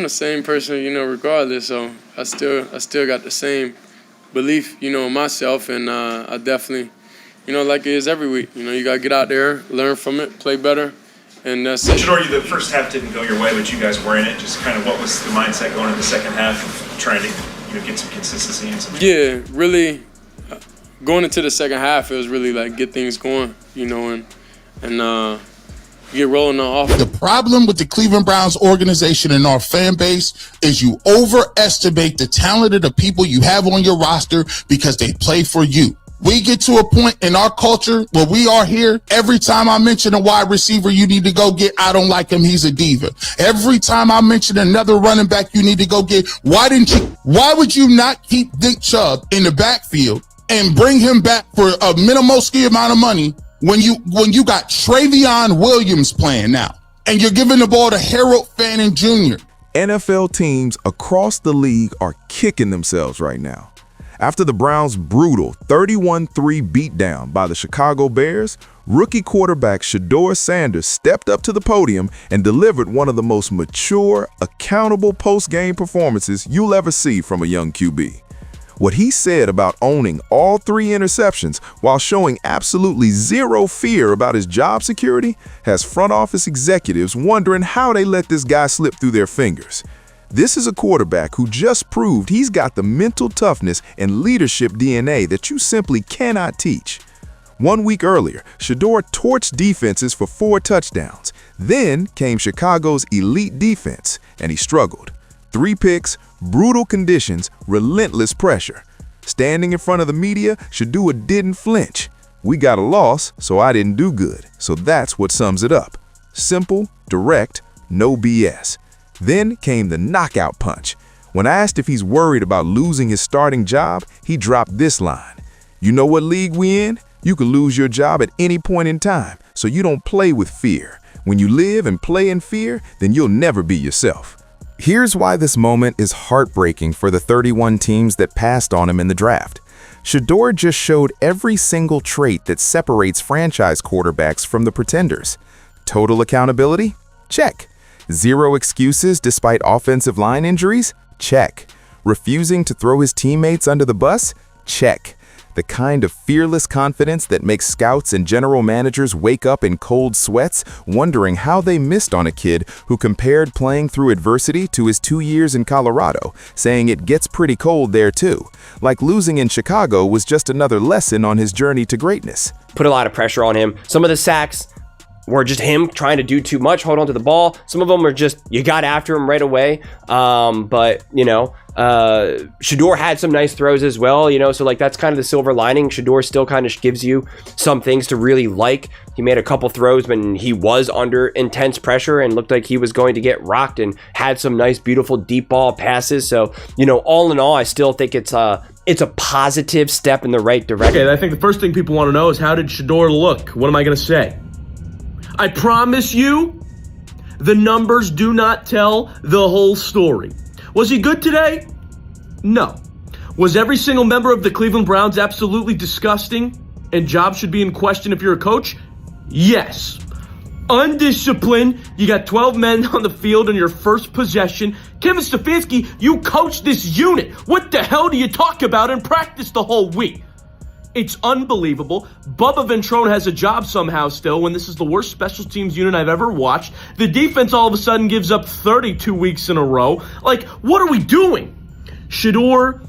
the same person, regardless. So I still got the same belief, in myself, and I definitely, like it is every week. You got to get out there, learn from it, play better, and that's it. Shedeur, the first half didn't go your way, but you guys were in it. Just kind of what was the mindset going into the second half of trying to get some consistency and some. Yeah, really. Going into the second half, it was really like get things going, and get rolling on offense. The problem with the Cleveland Browns organization and our fan base is you overestimate the talent of the people you have on your roster because they play for you. We get to a point in our culture where we are here. Every time I mention a wide receiver you need to go get, I don't like him, he's a diva. Every time I mention another running back you need to go get, why would you not keep Nick Chubb in the backfield and bring him back for a minimalski amount of money when you got Travion Williams playing now and you're giving the ball to Harold Fanning Jr.? NFL teams across the league are kicking themselves right now. After the Browns' brutal 31-3 beatdown by the Chicago Bears, rookie quarterback Shedeur Sanders stepped up to the podium and delivered one of the most mature, accountable post-game performances you'll ever see from a young QB. What he said about owning all 3 interceptions while showing absolutely zero fear about his job security has front office executives wondering how they let this guy slip through their fingers. This is a quarterback who just proved he's got the mental toughness and leadership DNA that you simply cannot teach. 1 week earlier, Shedeur torched defenses for 4 touchdowns. Then came Chicago's elite defense, and he struggled. 3 picks, brutal conditions, relentless pressure. Standing in front of the media, Shedeur didn't flinch. We got a loss, so I didn't do good. So that's what sums it up. Simple, direct, no BS. Then came the knockout punch. When asked if he's worried about losing his starting job, he dropped this line. You know what league we in? You can lose your job at any point in time, so you don't play with fear. When you live and play in fear, then you'll never be yourself. Here's why this moment is heartbreaking for the 31 teams that passed on him in the draft. Shedeur just showed every single trait that separates franchise quarterbacks from the pretenders. Total accountability? Check. Zero excuses despite offensive line injuries? Check. Refusing to throw his teammates under the bus? Check. The kind of fearless confidence that makes scouts and general managers wake up in cold sweats, wondering how they missed on a kid who compared playing through adversity to his 2 years in Colorado, saying it gets pretty cold there too. Like losing in Chicago was just another lesson on his journey to greatness. Put a lot of pressure on him. Some of the sacks were just him trying to do too much, hold on to the ball. Some of them were just, you got after him right away. Shedeur had some nice throws as well, so like that's kind of the silver lining. Shedeur still kind of gives you some things to really like. He made a couple throws when he was under intense pressure and looked like he was going to get rocked, and had some nice, beautiful deep ball passes. So, all in all, I still think it's a positive step in the right direction. Okay, I think the first thing people want to know is, how did Shedeur look? What am I going to say? I promise you, the numbers do not tell the whole story. Was he good today? No. Was every single member of the Cleveland Browns absolutely disgusting and jobs should be in question if you're a coach? Yes. Undisciplined. You got 12 men on the field in your first possession. Kevin Stefanski, you coached this unit. What the hell do you talk about in practice the whole week? It's unbelievable. Bubba Ventrone has a job somehow still when this is the worst special teams unit I've ever watched. The defense all of a sudden gives up 32 weeks in a row. Like, what are we doing? Shedeur,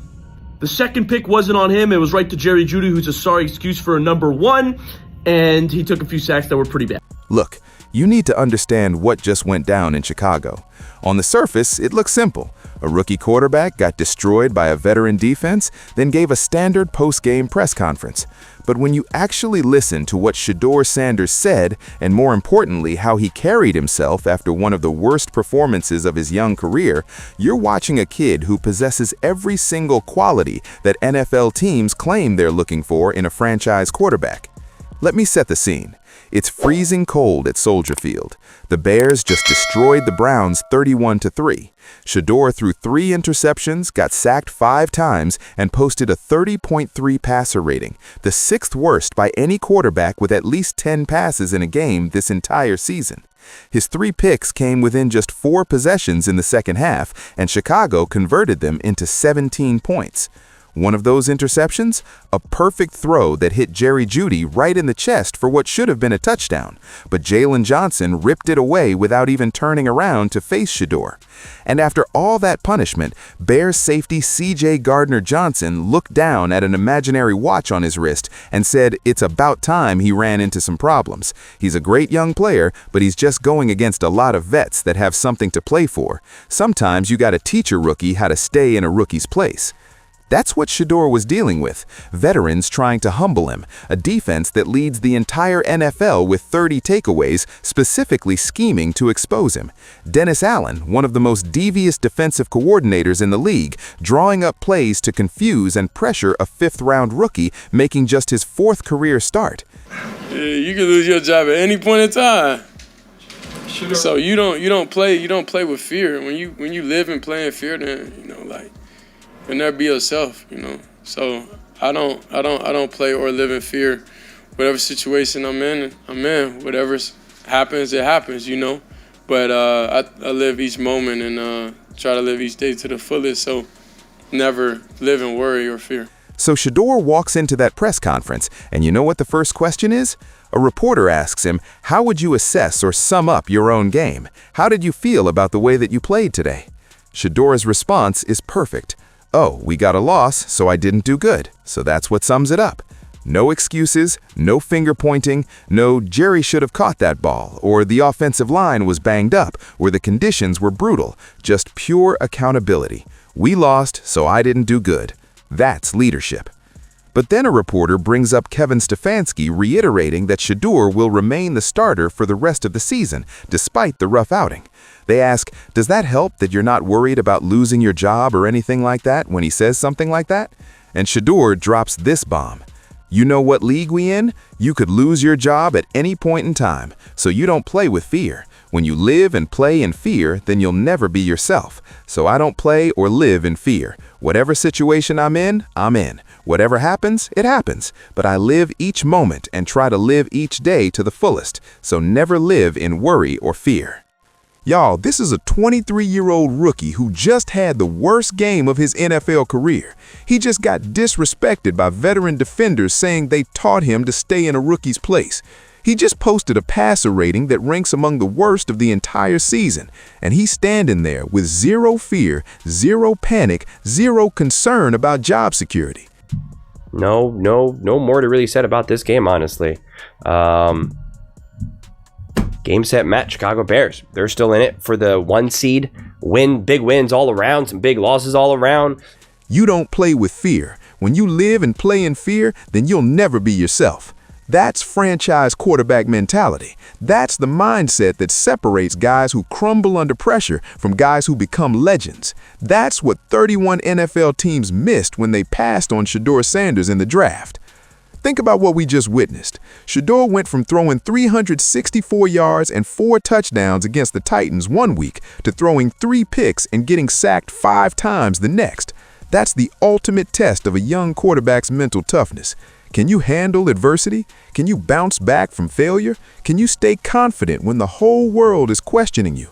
the second pick wasn't on him. It was right to Jerry Jeudy, who's a sorry excuse for a number 1. And he took a few sacks that were pretty bad. Look, you need to understand what just went down in Chicago. On the surface, it looks simple. A rookie quarterback got destroyed by a veteran defense, then gave a standard post-game press conference. But when you actually listen to what Shedeur Sanders said, and more importantly, how he carried himself after one of the worst performances of his young career, you're watching a kid who possesses every single quality that NFL teams claim they're looking for in a franchise quarterback. Let me set the scene. It's freezing cold at Soldier Field. The Bears just destroyed the Browns 31-3. Shedeur threw 3 interceptions, got sacked 5 times, and posted a 30.3 passer rating, the 6th worst by any quarterback with at least 10 passes in a game this entire season. His 3 picks came within just 4 possessions in the second half, and Chicago converted them into 17 points. One of those interceptions? A perfect throw that hit Jerry Jeudy right in the chest for what should have been a touchdown, but Jalen Johnson ripped it away without even turning around to face Shedeur. And after all that punishment, Bears safety C.J. Gardner-Johnson looked down at an imaginary watch on his wrist and said it's about time he ran into some problems. He's a great young player, but he's just going against a lot of vets that have something to play for. Sometimes you gotta teach a rookie how to stay in a rookie's place. That's what Shedeur was dealing with, veterans trying to humble him, a defense that leads the entire NFL with 30 takeaways, specifically scheming to expose him. Dennis Allen, one of the most devious defensive coordinators in the league, drawing up plays to confuse and pressure a 5th-round rookie making just his 4th career start. Yeah, you can lose your job at any point in time. So you don't play with fear. When you live and play in fear, then you'll never be yourself, So I don't play or live in fear. Whatever situation I'm in. Whatever happens, it happens, But I live each moment and try to live each day to the fullest. So never live in worry or fear. So Shedeur walks into that press conference, and you know what the first question is? A reporter asks him, how would you assess or sum up your own game? How did you feel about the way that you played today? Shedeur's response is perfect. Oh, we got a loss, so I didn't do good. So that's what sums it up. No excuses, no finger pointing, no Jerry should have caught that ball, or the offensive line was banged up, or the conditions were brutal. Just pure accountability. We lost, so I didn't do good. That's leadership. But then a reporter brings up Kevin Stefanski reiterating that Shedeur will remain the starter for the rest of the season, despite the rough outing. They ask, does that help that you're not worried about losing your job or anything like that when he says something like that? And Shedeur drops this bomb. You know what league we in? You could lose your job at any point in time, so you don't play with fear. When you live and play in fear, then you'll never be yourself. So I don't play or live in fear. Whatever situation I'm in, I'm in. Whatever happens, it happens. But I live each moment and try to live each day to the fullest. So never live in worry or fear. Y'all, this is a 23-year-old rookie who just had the worst game of his NFL career. He just got disrespected by veteran defenders saying they taught him to stay in a rookie's place. He just posted a passer rating that ranks among the worst of the entire season, and he's standing there with zero fear, zero panic, zero concern about job security. No more to really said about this game, honestly. Game, set, match, Chicago Bears. They're still in it for the 1 seed. Big wins all around, some big losses all around. You don't play with fear. When you live and play in fear, then you'll never be yourself. That's franchise quarterback mentality. That's the mindset that separates guys who crumble under pressure from guys who become legends. That's what 31 NFL teams missed when they passed on Shedeur Sanders in the draft. Think about what we just witnessed. Shedeur went from throwing 364 yards and 4 touchdowns against the Titans one week to throwing 3 picks and getting sacked 5 times the next. That's the ultimate test of a young quarterback's mental toughness. Can you handle adversity? Can you bounce back from failure? Can you stay confident when the whole world is questioning you?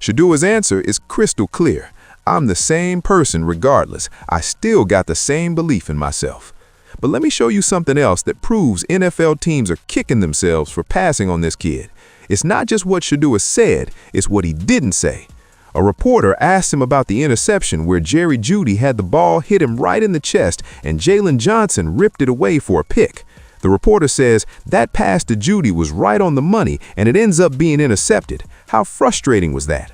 Shedeur's answer is crystal clear. I'm the same person regardless. I still got the same belief in myself. But let me show you something else that proves NFL teams are kicking themselves for passing on this kid. It's not just what Shedeur said, it's what he didn't say. A reporter asked him about the interception where Jerry Jeudy had the ball hit him right in the chest and Jalen Johnson ripped it away for a pick. The reporter says that pass to Jeudy was right on the money and it ends up being intercepted. How frustrating was that?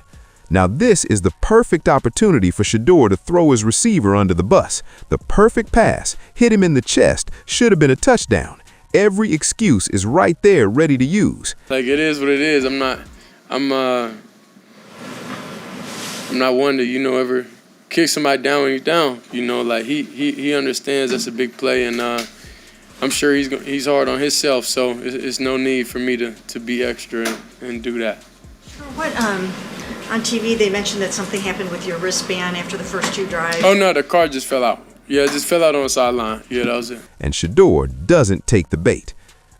Now this is the perfect opportunity for Shedeur to throw his receiver under the bus. The perfect pass, hit him in the chest, should have been a touchdown. Every excuse is right there ready to use. Like, it is what it is. I'm not one to, ever kick somebody down when he's down. Like he understands that's a big play, and I'm sure he's hard on himself, so it's no need for me to be extra and do that. What on TV they mentioned that something happened with your wristband after the first 2 drives. Oh no, the car just fell out. Yeah, it just fell out on the sideline. Yeah, that was it. And Shedeur doesn't take the bait.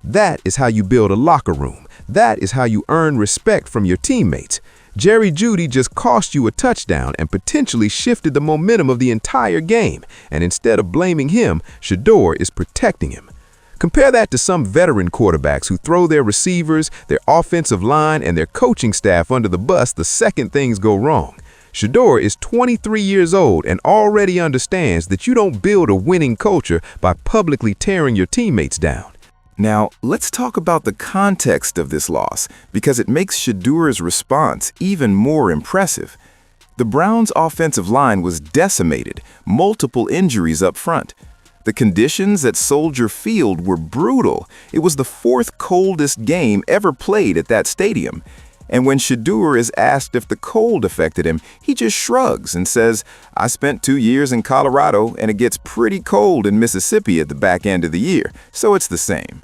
That is how you build a locker room. That is how you earn respect from your teammates. Jerry Jeudy just cost you a touchdown and potentially shifted the momentum of the entire game. And instead of blaming him, Shedeur is protecting him. Compare that to some veteran quarterbacks who throw their receivers, their offensive line, and their coaching staff under the bus the second things go wrong. Shedeur is 23 years old and already understands that you don't build a winning culture by publicly tearing your teammates down. Now, let's talk about the context of this loss, because it makes Shedeur's response even more impressive. The Browns' offensive line was decimated, multiple injuries up front. The conditions at Soldier Field were brutal. It was the 4th coldest game ever played at that stadium. And when Shedeur is asked if the cold affected him, he just shrugs and says, "I spent 2 years in Colorado and it gets pretty cold in Mississippi at the back end of the year, so it's the same."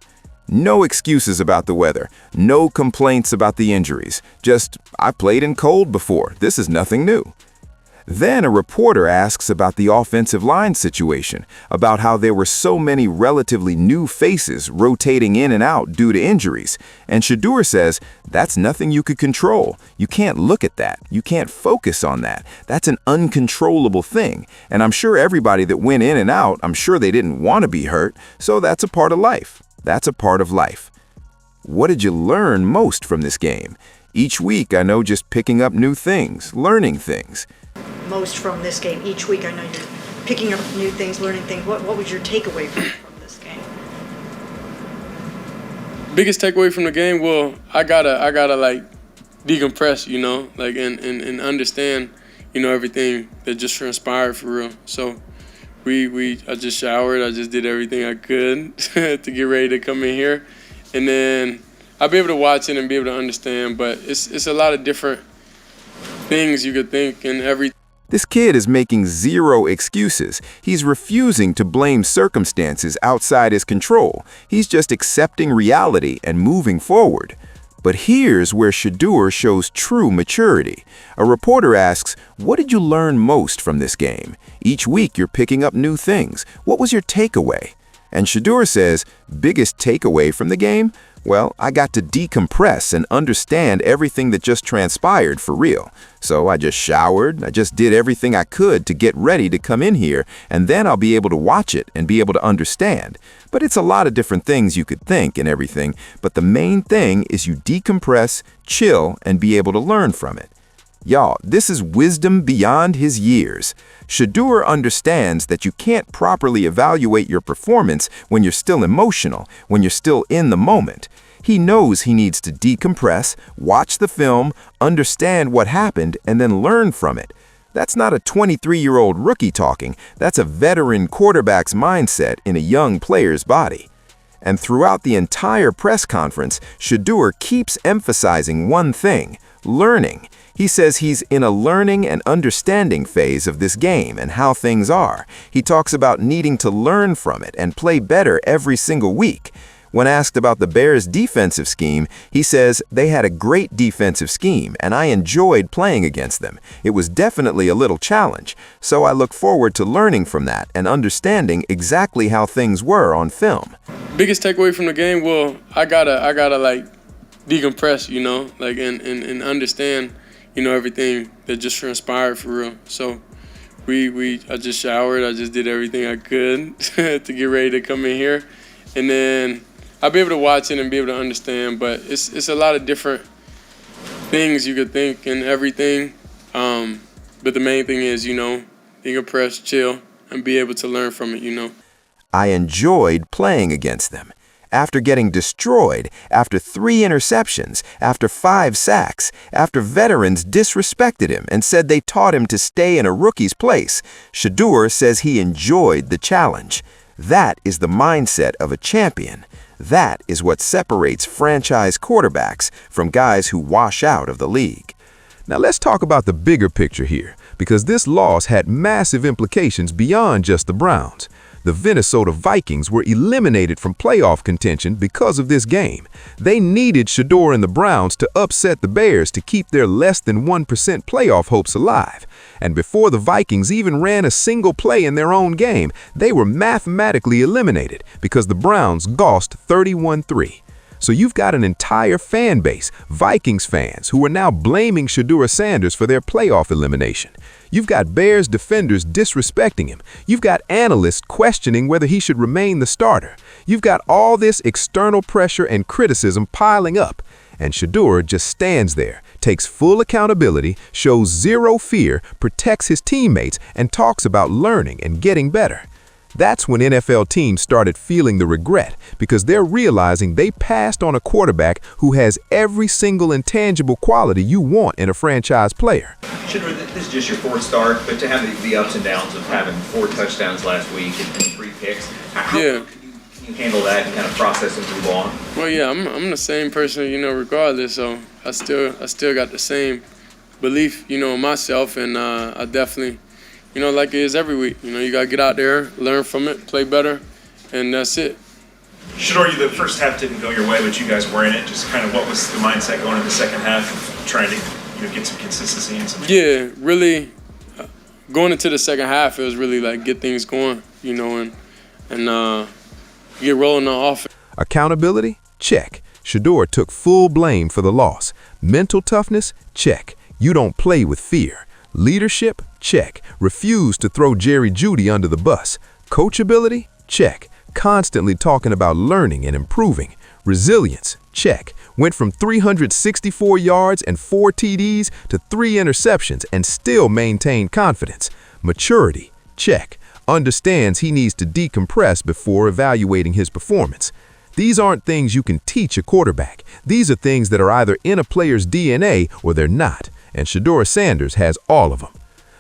No excuses about the weather, no complaints about the injuries, just, "I played in cold before, this is nothing new." Then a reporter asks about the offensive line situation, about how there were so many relatively new faces rotating in and out due to injuries. And Shedeur says, "That's nothing you could control. You can't look at that. You can't focus on that. That's an uncontrollable thing. And I'm sure everybody that went in and out, I'm sure they didn't want to be hurt. So that's a part of life. That's a part of life." What did you learn most from this game? Each week, I know, just picking up new things, learning things. Most from this game each week. I know you're picking up new things, learning things. What was your takeaway from this game? Biggest takeaway from the game, well, I gotta like decompress, you know, like and understand, you know, everything that just transpired for real. So I just showered, I just did everything I could to get ready to come in here, and then I'll be able to watch it and be able to understand. But it's a lot of different things you could think and everything. This kid is making zero excuses. He's refusing to blame circumstances outside his control. He's just accepting reality and moving forward. But here's where Shedeur shows true maturity. A reporter asks, "What did you learn most from this game? Each week you're picking up new things. What was your takeaway?" And Shedeur says, "Biggest takeaway from the game? Well, I got to decompress and understand everything that just transpired for real. So I just showered, I just did everything I could to get ready to come in here, and then I'll be able to watch it and be able to understand. But it's a lot of different things you could think and everything, but the main thing is you decompress, chill, and be able to learn from it." Y'all, this is wisdom beyond his years. Shedeur understands that you can't properly evaluate your performance when you're still emotional, when you're still in the moment. He knows he needs to decompress, watch the film, understand what happened, and then learn from it. That's not a 23-year-old rookie talking. That's a veteran quarterback's mindset in a young player's body. And throughout the entire press conference, Shedeur keeps emphasizing one thing: learning. He says he's in a learning and understanding phase of this game and how things are. He talks about needing to learn from it and play better every single week. When asked about the Bears' defensive scheme, he says, "They had a great defensive scheme, and I enjoyed playing against them. It was definitely a little challenge, so I look forward to learning from that and understanding exactly how things were on film." Biggest takeaway from the game, well, I gotta like decompress, you know, like and understand, you know, everything that just transpired for real. So I just showered, I just did everything I could to get ready to come in here, and then I'll be able to watch it and be able to understand. But it's a lot of different things you could think and everything. But the main thing is, you know, decompress, chill, and be able to learn from it, you know. "I enjoyed playing against them. After getting destroyed, after 3 interceptions, after 5 sacks, after veterans disrespected him and said they taught him to stay in a rookie's place, Shedeur says he enjoyed the challenge. That is the mindset of a champion. That is what separates franchise quarterbacks from guys who wash out of the league." Now let's talk about the bigger picture here, because this loss had massive implications beyond just the Browns. The Minnesota Vikings were eliminated from playoff contention because of this game. They needed Shedeur and the Browns to upset the Bears to keep their less than 1% playoff hopes alive. And before the Vikings even ran a single play in their own game, they were mathematically eliminated because the Browns lost 31-3. So you've got an entire fan base, Vikings fans, who are now blaming Shedeur Sanders for their playoff elimination. You've got Bears defenders disrespecting him. You've got analysts questioning whether he should remain the starter. You've got all this external pressure and criticism piling up. And Shedeur just stands there, takes full accountability, shows zero fear, protects his teammates, and talks about learning and getting better. That's when NFL teams started feeling the regret because they're realizing they passed on a quarterback who has every single intangible quality you want in a franchise player. Shedeur, this is just your fourth start, but to have the ups and downs of having 4 touchdowns last week and 3 picks, how can you handle that and kind of process and move on? Well, yeah, I'm the same person, regardless. So I still got the same belief, in myself, and I definitely. Like it is every week. You got to get out there, learn from it, play better, and that's it. Shedeur, the first half didn't go your way, but you guys were in it. Just kind of what was the mindset going into the second half of trying to get some consistency and some. Yeah, really. Going into the second half, it was really like get things going, and get rolling on offense. Accountability? Check. Shedeur took full blame for the loss. Mental toughness? Check. You don't play with fear. Leadership? Check. Refuse to throw Jerry Jeudy under the bus. Coachability? Check. Constantly talking about learning and improving. Resilience? Check. Went from 364 yards and 4 TDs to 3 interceptions and still maintained confidence. Maturity? Check. Understands he needs to decompress before evaluating his performance. These aren't things you can teach a quarterback. These are things that are either in a player's DNA or they're not. And Shedeur Sanders has all of them.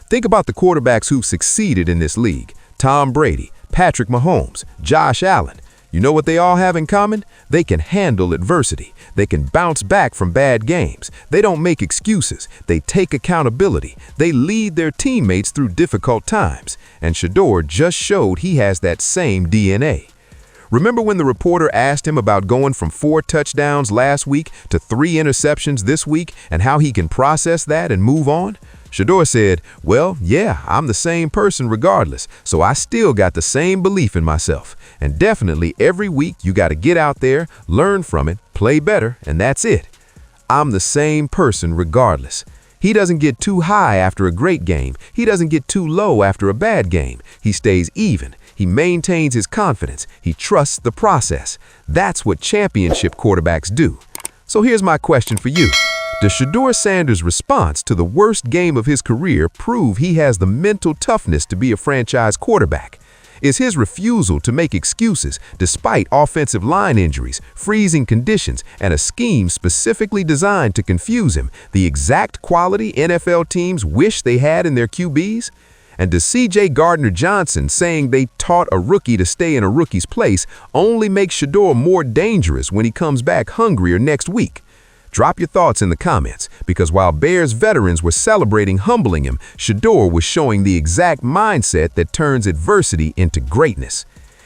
Think about the quarterbacks who've succeeded in this league. Tom Brady, Patrick Mahomes, Josh Allen. You know what they all have in common? They can handle adversity. They can bounce back from bad games. They don't make excuses. They take accountability. They lead their teammates through difficult times. And Shedeur just showed he has that same DNA. Remember when the reporter asked him about going from 4 touchdowns last week to 3 interceptions this week and how he can process that and move on? Shedeur said, well, yeah, I'm the same person regardless, so I still got the same belief in myself. And definitely every week you got to get out there, learn from it, play better, and that's it. I'm the same person regardless. He doesn't get too high after a great game. He doesn't get too low after a bad game. He stays even. He maintains his confidence. He trusts the process. That's what championship quarterbacks do. So here's my question for you. Does Shedeur Sanders' response to the worst game of his career prove he has the mental toughness to be a franchise quarterback? Is his refusal to make excuses despite offensive line injuries, freezing conditions, and a scheme specifically designed to confuse him the exact quality NFL teams wish they had in their QBs? And does C.J. Gardner-Johnson saying they taught a rookie to stay in a rookie's place only make Shedeur more dangerous when he comes back hungrier next week? Drop your thoughts in the comments, because while Bears veterans were celebrating humbling him, Shedeur was showing the exact mindset that turns adversity into greatness.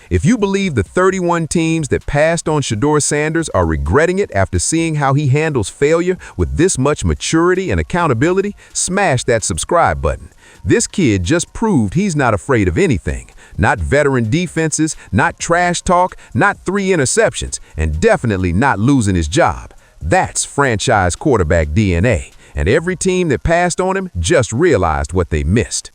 If you believe the 31 teams that passed on Shedeur Sanders are regretting it after seeing how he handles failure with this much maturity and accountability, smash that subscribe button. This kid just proved he's not afraid of anything. Not veteran defenses, not trash talk, not 3 interceptions, and definitely not losing his job. That's franchise quarterback DNA, and every team that passed on him just realized what they missed.